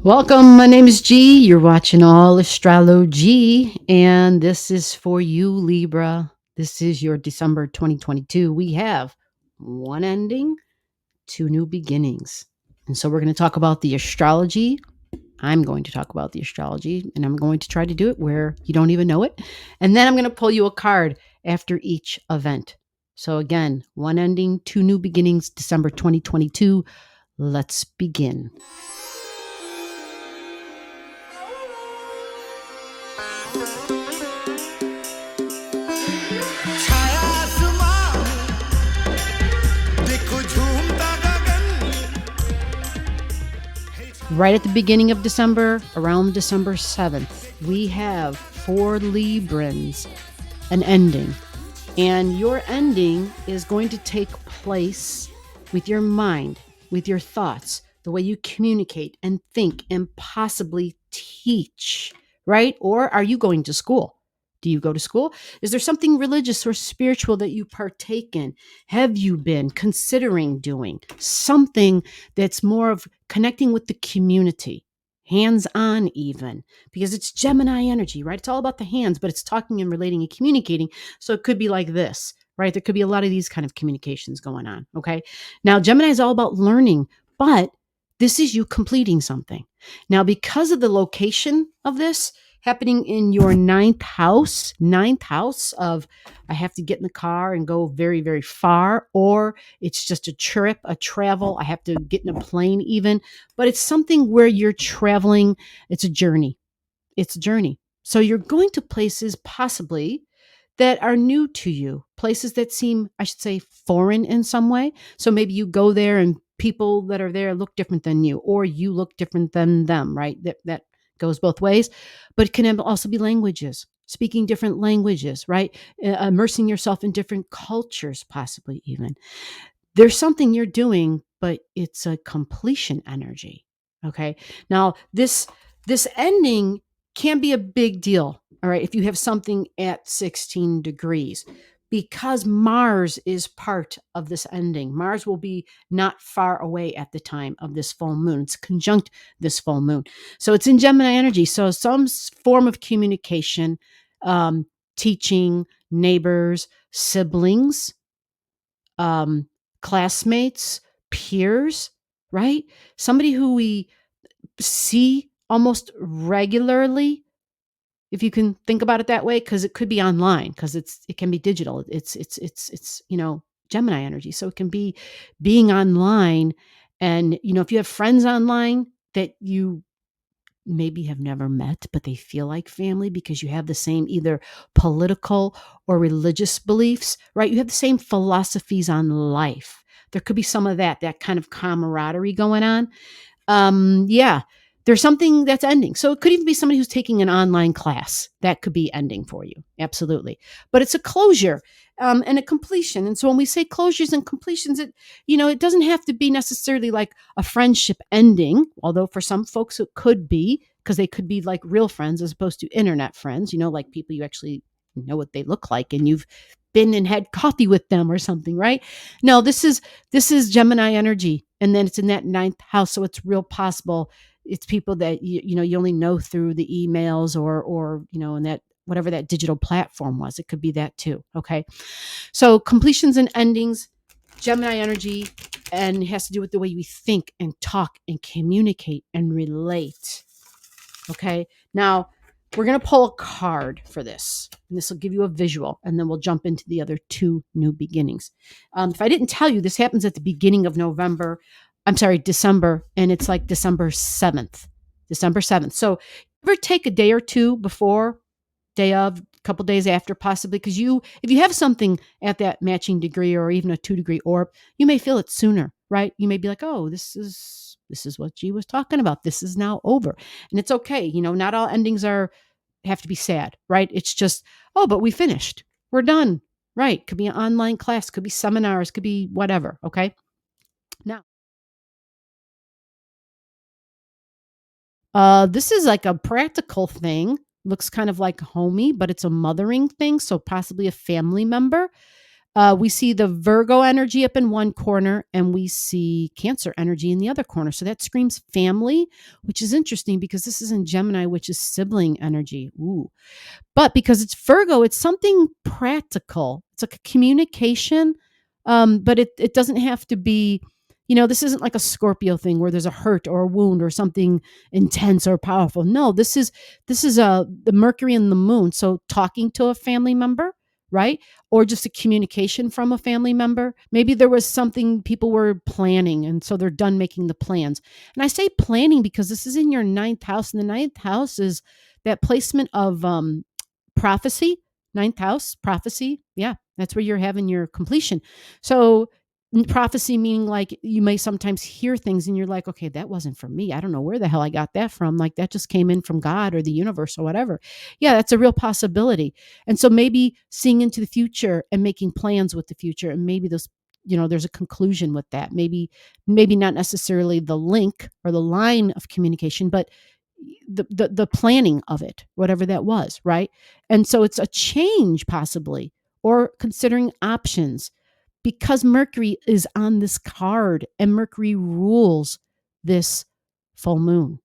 Welcome. My name is G. You're watching Allastrology, and this is for you, Libra. This is your December 2022. We have one ending, two new beginnings. And so we're going to talk about the astrology. I'm going to talk about the astrology, and I'm going to try to do it where you don't even know it. And then I'm going to pull you a card after each event. So again, one ending, two new beginnings, December 2022. Let's begin. Right at the beginning of December, around December 7th, we have for Librans an ending. And your ending is going to take place with your mind, with your thoughts, the way you communicate and think and possibly teach, right? Or are you going to school? Do you go to school? Is there something religious or spiritual that you partake in? Have you been considering doing something that's more of connecting with the community, hands on, even because it's Gemini energy, right? It's all about the hands, but it's talking and relating and communicating. So it could be like this, right? There could be a lot of these kind of communications going on. Okay. Now, Gemini is all about learning, but this is you completing something. Now, because of the location of this happening in your ninth house of I have to get in the car and go very, very far, or it's just a trip, a travel. I have to get in a plane even, but it's something where you're traveling. It's a journey. It's a journey. So you're going to places possibly that are new to you, places that seem, I should say, foreign in some way. So maybe you go there and people that are there look different than you, or you look different than them, right? That goes both ways. But it can also be languages, speaking different languages, right? Immersing yourself in different cultures, possibly even. There's something you're doing, but it's a completion energy. Okay. Now, this ending can be a big deal. All right. If you have something at 16 degrees, because Mars is part of this ending. Mars will be not far away at the time of this full moon. It's conjunct this full moon. So it's in Gemini energy. So some form of communication, teaching, neighbors, siblings, um, classmates, peers, right? Somebody who we see almost regularly, if you can think about it that way, because it could be online, because it can be digital. It's Gemini energy, so it can be being online, and if you have friends online that you maybe have never met, but they feel like family because you have the same either political or religious beliefs, right? You have the same philosophies on life. There could be some of that kind of camaraderie going on. Yeah, there's something that's ending. So it could even be somebody who's taking an online class that could be ending for you. Absolutely. But it's a closure and a completion. And so when we say closures and completions, it doesn't have to be necessarily like a friendship ending, although for some folks it could be, because they could be like real friends as opposed to internet friends, like people you actually know what they look like and you've been and had coffee with them or something, right? No, this is Gemini energy, and then it's in that ninth house, so it's real possible it's people that you only know through the emails or in that whatever that digital platform was. It could be that too. Okay, so completions and endings, Gemini energy, and it has to do with the way we think and talk and communicate and relate. Okay, now we're going to pull a card for this, and this will give you a visual, and then we'll jump into the other two new beginnings. If I didn't tell you, this happens at the beginning of December, and it's like December 7th. So ever take a day or two before, day of, a couple days after, possibly, because if you have something at that matching degree or even a 2-degree orb, you may feel it sooner, right? You may be like, oh, this is what G was talking about. This is now over. And it's okay. Not all endings have to be sad, right? It's just, oh, but we finished. We're done. Right. Could be an online class, could be seminars, could be whatever. Okay. Now, this is like a practical thing. Looks kind of like homey, but it's a mothering thing. So possibly a family member. We see the Virgo energy up in one corner and we see Cancer energy in the other corner. So that screams family, which is interesting because this is in Gemini, which is sibling energy. Ooh. But because it's Virgo, it's something practical. It's like a communication, but it doesn't have to be, this isn't like a Scorpio thing where there's a hurt or a wound or something intense or powerful. No, this is the Mercury and the Moon. So talking to a family member, right? Or just a communication from a family member. Maybe there was something people were planning, and so they're done making the plans. And I say planning because this is in your ninth house, and the ninth house is that placement of prophecy, ninth house, prophecy. Yeah, that's where you're having your completion. So prophecy meaning like you may sometimes hear things and you're like, okay, that wasn't from me. I don't know where the hell I got that from. Like that just came in from God or the universe or whatever. Yeah, that's a real possibility. And so maybe seeing into the future and making plans with the future, and maybe those, there's a conclusion with that. Maybe not necessarily the link or the line of communication, but the planning of it, whatever that was, right? And so it's a change possibly, or considering options, because Mercury is on this card and Mercury rules this full moon.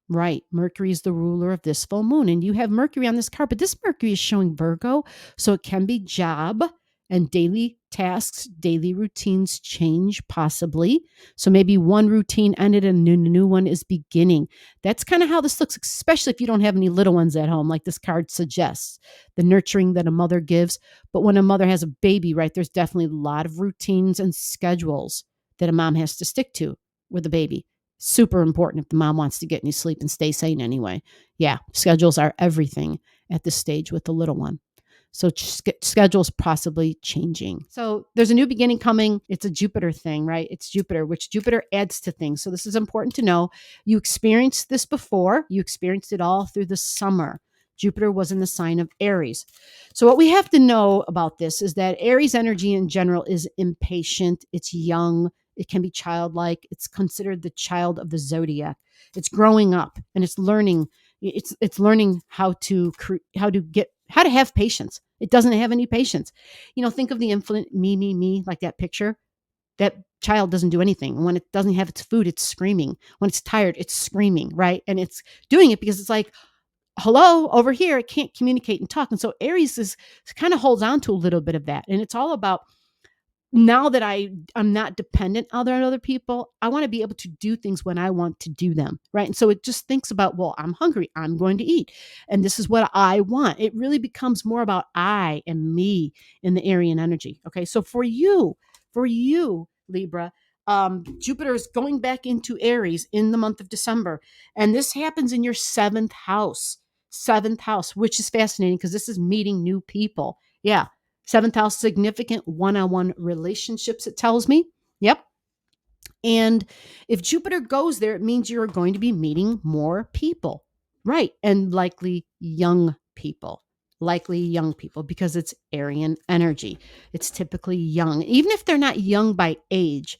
Right. Mercury is the ruler of this full moon. And you have Mercury on this card, but this Mercury is showing Virgo. So it can be job and daily tasks, daily routines change possibly. So maybe one routine ended and a new one is beginning. That's kind of how this looks, especially if you don't have any little ones at home, like this card suggests, the nurturing that a mother gives. But when a mother has a baby, right, there's definitely a lot of routines and schedules that a mom has to stick to with a baby. Super important if the mom wants to get any sleep and stay sane anyway. Yeah, schedules are everything at this stage with the little one. So schedules possibly changing. So there's a new beginning coming. It's a Jupiter thing, right? It's Jupiter, which Jupiter adds to things. So this is important to know. You experienced this before. You experienced it all through the summer. Jupiter was in the sign of Aries. So what we have to know about this is that Aries energy in general is impatient. It's young. It can be childlike. It's considered the child of the Zodiac. It's growing up and it's learning. It's learning how to have patience. It doesn't have any patience. Think of the infinite me, like that picture. That child doesn't do anything. When it doesn't have its food, it's screaming. When it's tired, it's screaming, right? And it's doing it because it's like, hello, over here, it can't communicate and talk. And so Aries is kind of holds on to a little bit of that. And it's all about, now that I'm not dependent on other people, I want to be able to do things when I want to do them, right? And so it just thinks about, well, I'm hungry, I'm going to eat, and this is what I want. It really becomes more about I and me in the Aryan energy. Okay, so for you, Libra, Jupiter is going back into Aries in the month of December, and this happens in your seventh house, which is fascinating because this is meeting new people. Yeah. Seventh house, significant one-on-one relationships, it tells me. Yep. And if Jupiter goes there, it means you're going to be meeting more people. Right. And likely young people. Because it's Aryan energy. It's typically young. Even if they're not young by age,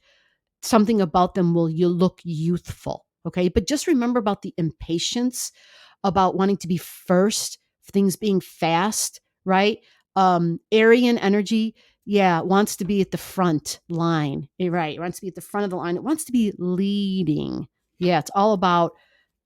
something about them will you look youthful. Okay. But just remember about the impatience, about wanting to be first, things being fast, right? Aryan energy, yeah, wants to be at the front line. Right. It wants to be at the front of the line. It wants to be leading. Yeah, it's all about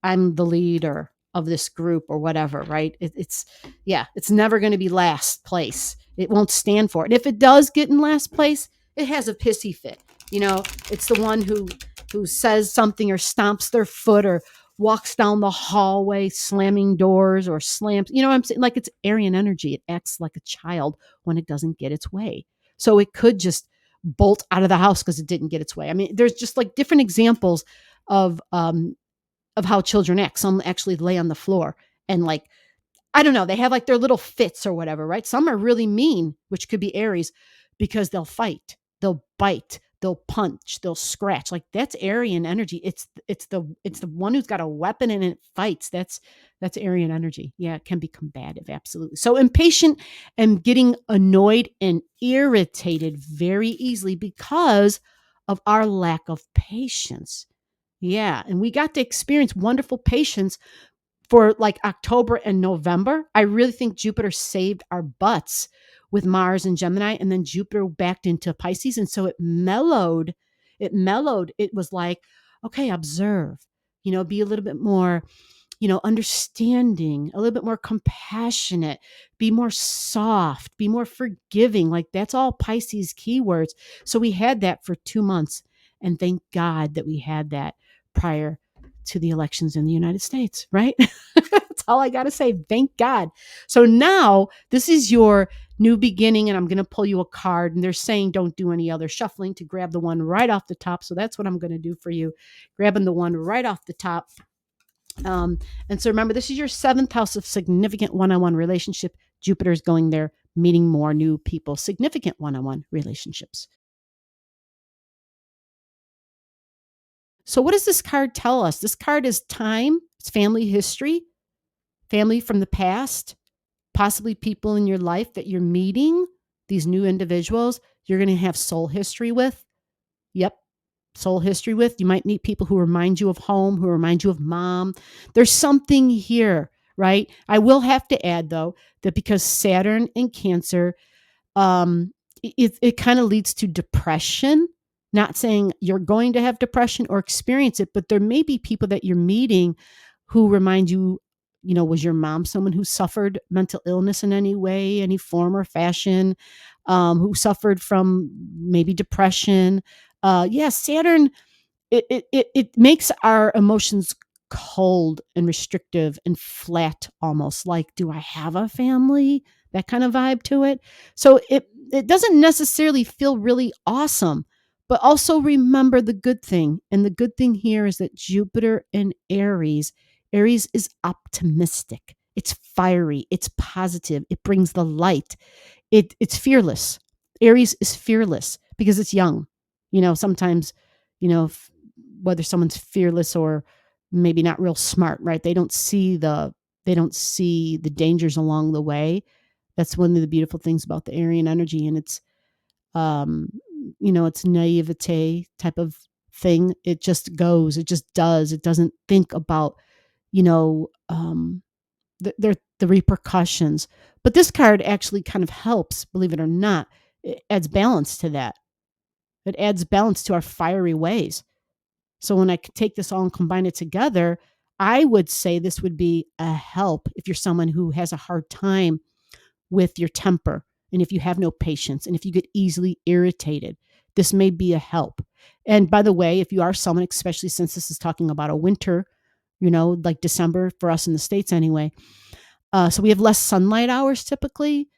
I'm the leader of this group or whatever, right? It's never going to be last place. It won't stand for it. And if it does get in last place, it has a pissy fit. It's the one who says something or stomps their foot or walks down the hallway slamming doors or slams, what I'm saying? Like, it's Aryan energy. It acts like a child when it doesn't get its way. So it could just bolt out of the house because it didn't get its way. I mean, there's just like different examples of how children act. Some actually lay on the floor and, like, I don't know, they have like their little fits or whatever, right? Some are really mean, which could be Aries, because they'll fight, they'll bite, they'll punch, they'll scratch. Like, that's Aryan energy. It's the one who's got a weapon and it fights. That's Aryan energy. Yeah, it can be combative, absolutely. So impatient and getting annoyed and irritated very easily because of our lack of patience. Yeah, and we got to experience wonderful patience for like October and November. I really think Jupiter saved our butts with Mars and Gemini, and then Jupiter backed into Pisces. And so it mellowed. It was like, okay, observe, be a little bit more, understanding, a little bit more compassionate, be more soft, be more forgiving. Like that's all Pisces keywords. So we had that for 2 months. And thank God that we had that prior to the elections in the United States, right? That's all I got to say. Thank God. So now this is your new beginning, and I'm going to pull you a card, and they're saying don't do any other shuffling, to grab the one right off the top. So that's what I'm going to do for you, grabbing the one right off the top. And so remember, this is your 7th house of significant one-on-one relationship. Jupiter is going there, meeting more new people, significant one-on-one relationships. So what does this card tell us? This card is time. It's family history, family from the past, possibly people in your life that you're meeting, these new individuals you're going to have soul history with. Yep. Soul history with. You might meet people who remind you of home, who remind you of mom. There's something here, right? I will have to add, though, that because Saturn in Cancer, it kind of leads to depression. Not saying you're going to have depression or experience it, but there may be people that you're meeting who remind you, was your mom someone who suffered mental illness in any way, any form or fashion, who suffered from maybe depression? Saturn, it makes our emotions cold and restrictive and flat, almost like, do I have a family? That kind of vibe to it. So it doesn't necessarily feel really awesome, but also remember the good thing. And the good thing here is that Jupiter in Aries is optimistic. It's fiery. It's positive. It brings the light. It's fearless. Aries is fearless because it's young. Sometimes, whether someone's fearless or maybe not real smart, right? They don't see the dangers along the way. That's one of the beautiful things about the Aryan energy. And it's, it's naivete type of thing. It just goes, it just does. It doesn't think about, the repercussions. But this card actually kind of helps, believe it or not. It adds balance to that. It adds balance to our fiery ways. So when I take this all and combine it together, I would say this would be a help if you're someone who has a hard time with your temper, and if you have no patience, and if you get easily irritated. This may be a help. And by the way, if you are someone, especially since this is talking about a winter, like December for us in the States anyway. So we have less sunlight hours typically.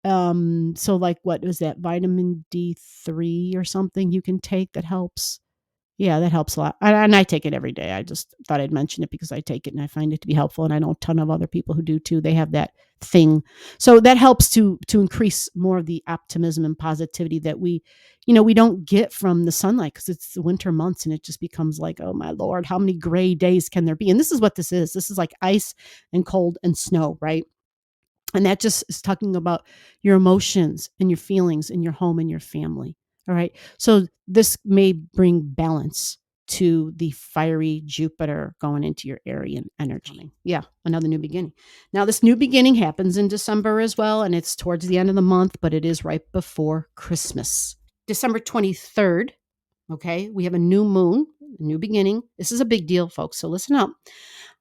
So like, what was that? Vitamin D3 or something you can take that helps. Yeah, that helps a lot. And I take it every day. I just thought I'd mention it because I take it and I find it to be helpful. And I know a ton of other people who do too. They have that thing. So that helps to increase more of the optimism and positivity that we don't get from the sunlight, because it's the winter months and it just becomes like, oh my Lord, how many gray days can there be? And this is what this is. This is like ice and cold and snow, right? And that just is talking about your emotions and your feelings and your home and your family. All right. So this may bring balance to the fiery Jupiter going into your Aryan energy. Yeah, another new beginning. Now, this new beginning happens in December as well, and it's towards the end of the month, but it is right before Christmas. December 23rd, okay, we have a new moon, a new beginning. This is a big deal, folks, so listen up.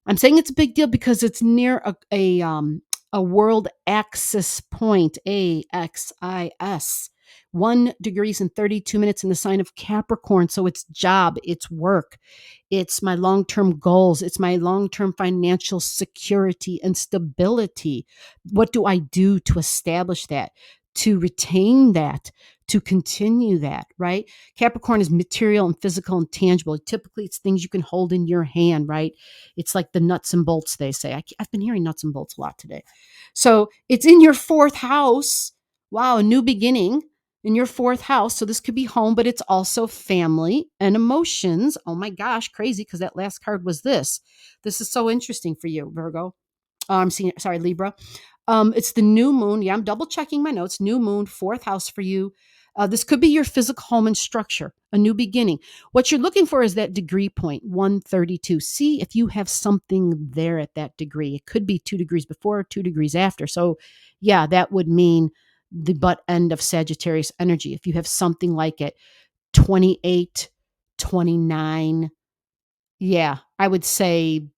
I'm saying it's a big deal because it's near a world axis point, AXIS. 1 degrees and 32 minutes in the sign of Capricorn. So it's job, it's work, it's my long-term goals, it's my long-term financial security and stability. What do I do to establish that, to retain that, to continue that, right? Capricorn is material and physical and tangible. Typically, it's things you can hold in your hand, right? It's like the nuts and bolts, they say. I've been hearing nuts and bolts a lot today. So it's in your 4th house. Wow, a new beginning in your 4th house. So this could be home, but it's also family and emotions. Oh my gosh, crazy, because that last card was this. This is so interesting for you, Virgo. Libra. It's the new moon. Yeah, I'm double checking my notes. New moon, 4th house for you. This could be your physical home and structure, a new beginning. What you're looking for is that degree point, 132. See if you have something there at that degree. It could be 2 degrees before, 2 degrees after. So yeah, that would mean the butt end of Sagittarius energy. If you have something like at 28, 29, yeah, I would say,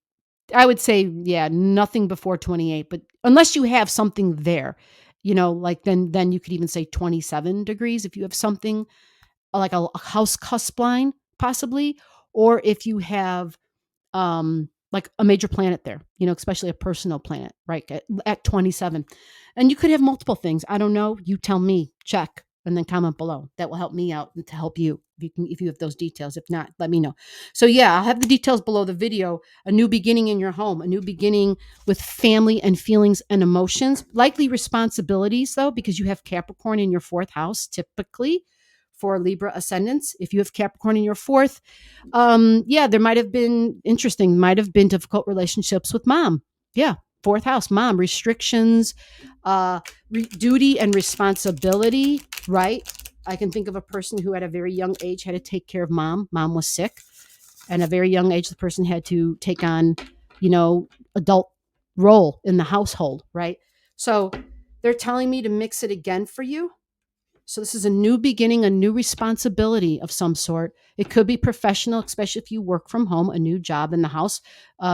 yeah, nothing before 28, but unless you have something there, like then you could even say 27 degrees if you have something like a house cusp line, possibly, or if you have like a major planet there, especially a personal planet, right? At 27. And you could have multiple things. I don't know. You tell me, check, and then comment below. That will help me out and to help you if you have those details. If not, let me know. So yeah, I'll have the details below the video. A new beginning in your home, a new beginning with family and feelings and emotions, likely responsibilities though, because you have Capricorn in your fourth house, typically for Libra ascendants. If you have Capricorn in your fourth, yeah, there might have been difficult relationships with mom. Yeah, fourth house, mom, restrictions, duty and responsibility, right? I can think of a person who at a very young age had to take care of mom. Mom was sick. And at a very young age, the person had to take on, adult role in the household, right? So they're telling me to mix it again for you. So this is a new beginning, a new responsibility of some sort. It could be professional, especially if you work from home, a new job in the house.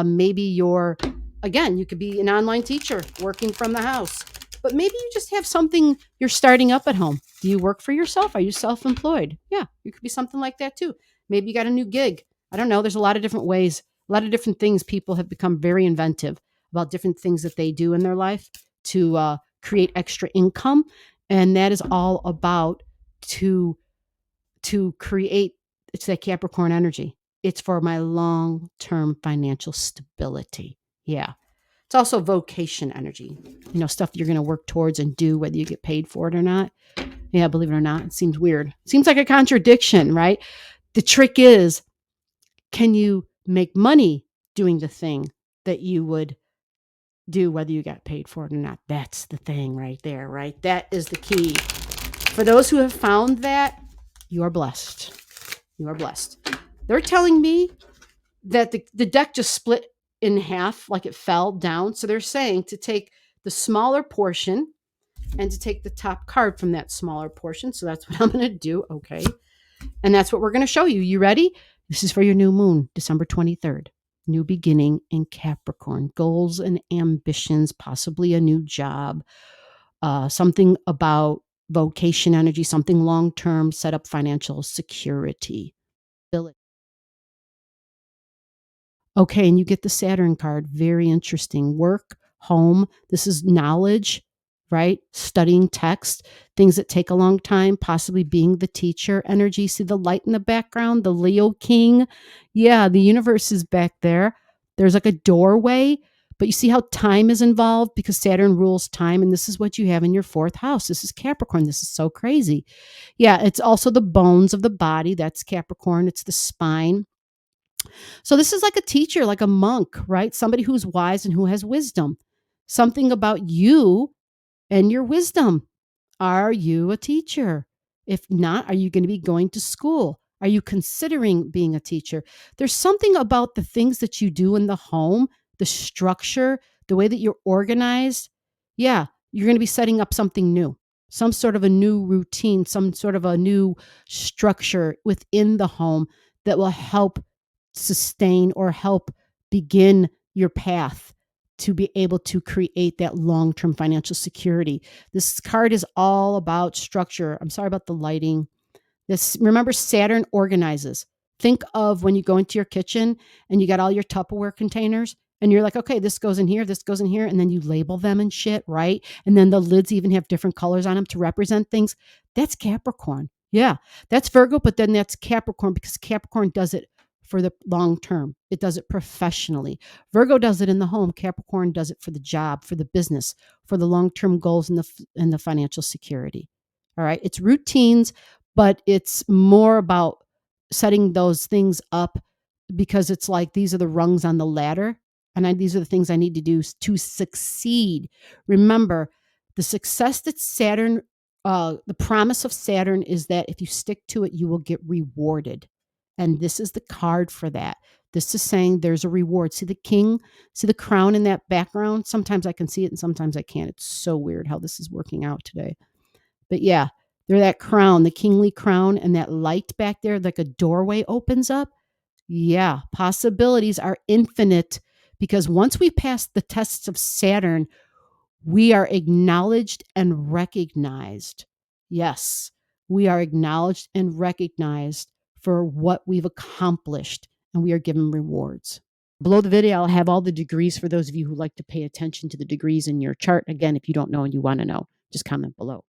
Maybe you could be an online teacher working from the house. But maybe you just have something you're starting up at home. Do you work for yourself? Are you self-employed? Yeah, it could be something like that too. Maybe you got a new gig. I don't know. There's a lot of different ways, a lot of different things. People have become very inventive about different things that they do in their life to create extra income. And that is all about to create, it's that Capricorn energy. It's for my long-term financial stability. Yeah. It's also vocation energy, stuff you're going to work towards and do whether you get paid for it or not. Yeah, believe it or not, it seems weird. It seems like a contradiction, right? The trick is, can you make money doing the thing that you would do whether you got paid for it or not? That's the thing right there, right? That is the key. For those who have found that, you are blessed. You are blessed. They're telling me that the deck just split in half, like it fell down. So they're saying to take the smaller portion and to take the top card from that smaller portion. So that's what I'm going to do. Okay. And that's what we're going to show you. You ready? This is for your new moon, December 23rd. New beginning in Capricorn. Goals and ambitions, possibly a new job, something about vocation energy, something long-term, set up financial security. Okay, and you get the Saturn card. Very interesting. Work, home. This is knowledge, right? Studying text, things that take a long time, possibly being the teacher energy. See the light in the background, the Leo King. Yeah, the universe is back there. There's like a doorway, but you see how time is involved because Saturn rules time, and this is what you have in your fourth house. This is Capricorn. This is so crazy. Yeah, it's also the bones of the body. That's Capricorn. It's the spine. So this is like a teacher, like a monk, right? Somebody who's wise and who has wisdom. Something about you and your wisdom. Are you a teacher? If not, are you going to be going to school? Are you considering being a teacher? There's something about the things that you do in the home, the structure, the way that you're organized. Yeah, you're going to be setting up something new, some sort of a new routine, some sort of a new structure within the home that will help sustain or help begin your path to be able to create that long-term financial security. This card is all about structure. I'm sorry about the lighting. Remember, Saturn organizes. Think of when you go into your kitchen and you got all your Tupperware containers and you're like, okay, this goes in here, this goes in here, and then you label them and shit, right? And then the lids even have different colors on them to represent things. That's Capricorn. Yeah, that's Virgo, but then that's Capricorn because Capricorn does it for the long term. It does it professionally. Virgo does it in the home. Capricorn does it for the job, for the business, for the long-term goals and the financial security. All right. It's routines, but it's more about setting those things up because it's like these are the rungs on the ladder. And these are the things I need to do to succeed. Remember, the success that Saturn, the promise of Saturn is that if you stick to it, you will get rewarded. And this is the card for that. This is saying there's a reward. See the king? See the crown in that background? Sometimes I can see it and sometimes I can't. It's so weird how this is working out today. But yeah, they're that crown, the kingly crown, and that light back there, like a doorway opens up. Yeah, possibilities are infinite because once we pass the tests of Saturn, we are acknowledged and recognized. Yes, we are acknowledged and recognized for what we've accomplished, and we are given rewards. Below the video, I'll have all the degrees for those of you who like to pay attention to the degrees in your chart. Again, if you don't know and you want to know, just comment below.